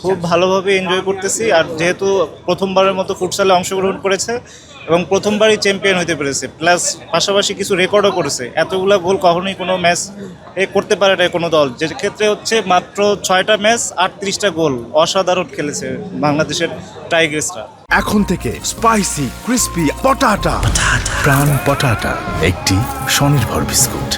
খুব ভালোভাবে এনজয় করতেছি। আর যেহেতু প্রথমবারের মতো ফুটসালে অংশগ্রহণ করেছে এবং প্রথমবারই চ্যাম্পিয়ন হতে পেরেছে, প্লাস পাশাপাশি কিছু রেকর্ডও করেছে। এতগুলা গোল কখনোই কোনো ম্যাচ করতে পারে না কোনো দল, যে ক্ষেত্রে হচ্ছে মাত্র 6টা ম্যাচ 38টা গোল। অসাধারণ খেলেছে বাংলাদেশের টাইগার্সরা। এখন থেকে স্পাইসি ক্রিস্পি পটাটা প্রাণ পটাটা একটি স্বনির্ভর বিস্কুট।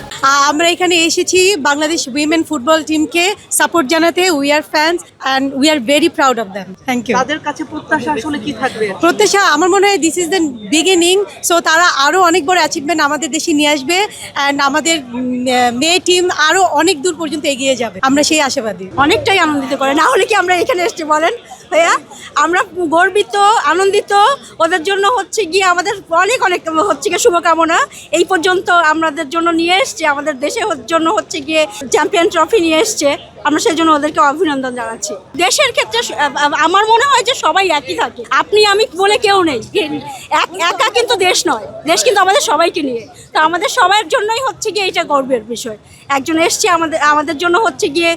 আমরা এখানে এসেছি বাংলাদেশ উইমেন ফুটবল টিমকে সাপোর্ট জানাতে। We are fans and we are very proud of them. Thank you. তাদের কাছে প্রত্যাশা আসলে কি থাকবে? প্রত্যাশা আমার মনে হয় this is the beginning. So তারা আরও অনেক বড় অ্যাচিভমেন্ট আমাদের দেশে নিয়ে আসবে অ্যান্ড আমাদের মেয়ে টিম আরও অনেক দূর পর্যন্ত এগিয়ে যাবে, আমরা সেই আশাবাদী। অনেকটাই আনন্দিত করে, না হলে কি আমরা এখানে এসেছি বলেন ভাইয়া? আমরা গর্বিত, আনন্দিত। ওদের জন্য হচ্ছে গিয়ে আমাদের অনেক অনেক হচ্ছে গিয়ে শুভকামনা। এই পর্যন্ত আমাদের জন্য নিয়ে এসছে, আমাদের দেশের জন্য হচ্ছে গিয়ে চ্যাম্পিয়ন ট্রফি নিয়ে এসছে। আমরা সেই জন্য ওদেরকে অভিনন্দন জানাচ্ছি। দেশের ক্ষেত্রে আমার মনে হয় যে সবাই একই থাকে, আপনি আমি বলে কেউ নেই। একা কিন্তু দেশ নয়, দেশ কিন্তু আমাদের সবাইকে নিয়ে। তো আমাদের সবার জন্যই হচ্ছে গিয়ে এটা গর্বের বিষয়। একজন এসছে আমাদের জন্য হচ্ছে গিয়ে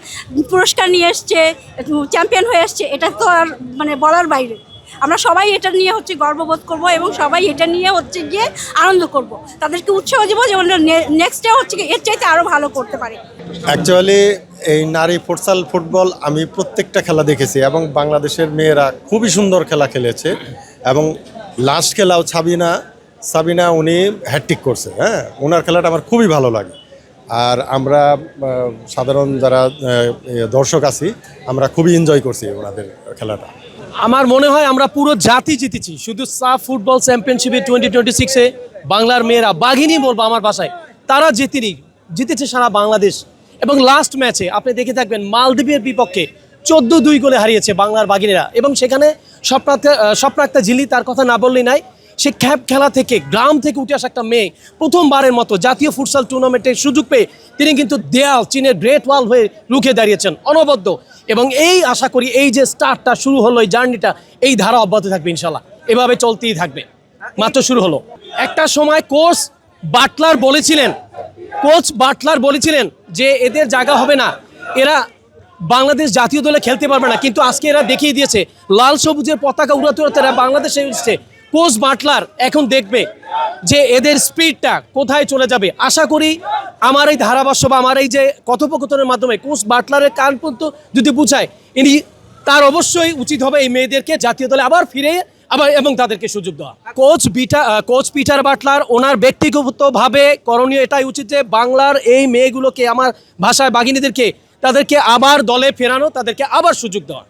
পুরস্কার নিয়ে এসছে, চ্যাম্পিয়ন হয়ে এসছে, এটা তো আর মানে বলার বাইরে। আমরা সবাই এটা নিয়ে হচ্ছে গর্ববোধ করব এবং সবাই এটা নিয়ে হচ্ছে গিয়ে আনন্দ করব, তাদেরকে উৎসাহ দেবো যে নেক্সট ডে হচ্ছে গিয়ে এর চাইতে আরও ভালো করতে পারে। অ্যাকচুয়ালি এই নারী ফুটসাল ফুটবল আমি প্রত্যেকটা খেলা দেখেছি এবং বাংলাদেশের মেয়েরা খুবই সুন্দর খেলা খেলেছে এবং লাস্ট খেলাও সাবিনা উনি হ্যাট্রিক করছে। হ্যাঁ, ওনার খেলাটা আমার খুবই ভালো লাগে। আর আমরা সাধারণ যারা দর্শক আছি আমরা খুবই এনজয় করছি ওনাদের খেলাটা। আমার মনে হয় আমরা পুরো জাতি জিতেছি। শুধু সাফ ফুটবল চ্যাম্পিয়নশিপে 2026-এ বাংলার মেয়েরা বাঘিনী বলবো আমার ভাষায়, তারা জিতেছে সারা বাংলাদেশ। এবং লাস্ট ম্যাচে আপনি দেখে থাকবেন মালদ্বীপের বিপক্ষে 14-2 গোলে হারিয়েছে বাংলার বাঘিনীরা। এবং সেখানে স্বপ্নাক্তা ঝিলি, তার কথা না বললেই নাই। সে ক্যাপ খেলা থেকে, গ্রাম থেকে উঠে আসা একটা মেয়ে প্রথমবারের মতো জাতীয় ফুটসাল টুর্নামেন্টের সুযোগ পেয়ে তিনি কিন্তু চীনের গ্রেট ওয়াল হয়ে রুখে দাঁড়িয়েছেন অনবদ্য। এবং এই আশা করি এই যে স্টার্টটা শুরু হলো, এই জার্নিটা, এই ধারা অব্যাহত থাকবে ইনশাল্লাহ, এভাবে চলতেই থাকবে। মাত্র শুরু হলো। একটা সময় কোচ বাটলার বলেছিলেন যে এদের জায়গা হবে না, এরা বাংলাদেশ জাতীয় দলে খেলতে পারবে না। কিন্তু আজকে এরা দেখিয়ে দিয়েছে লাল সবুজের পতাকা উড়াতে উড়াতে এরা বাংলাদেশে এসেছে। কোচ বাটলার এখন দেখবে যে এদের স্পিডটা কোথায় চলে যাবে। আশা করি আমার এই ধারাভাষ্য বা আমার এই যে কথোপকথনের মাধ্যমে কোচ বাটলারের কান পর্যন্ত যদি বুঝায়, তার অবশ্যই উচিত হবে এই মেয়েদেরকে জাতীয় দলে আবার ফিরে এবং তাদেরকে সুযোগ দেওয়া। কোচ পিটার বাটলার ওনার ব্যক্তিগতভাবে করণীয় এটাই উচিত যে বাংলার এই মেয়েগুলোকে, আমার ভাষায় বাঘিনীদেরকে, তাদেরকে আবার দলে ফেরানো, তাদেরকে আবার সুযোগ দেওয়া।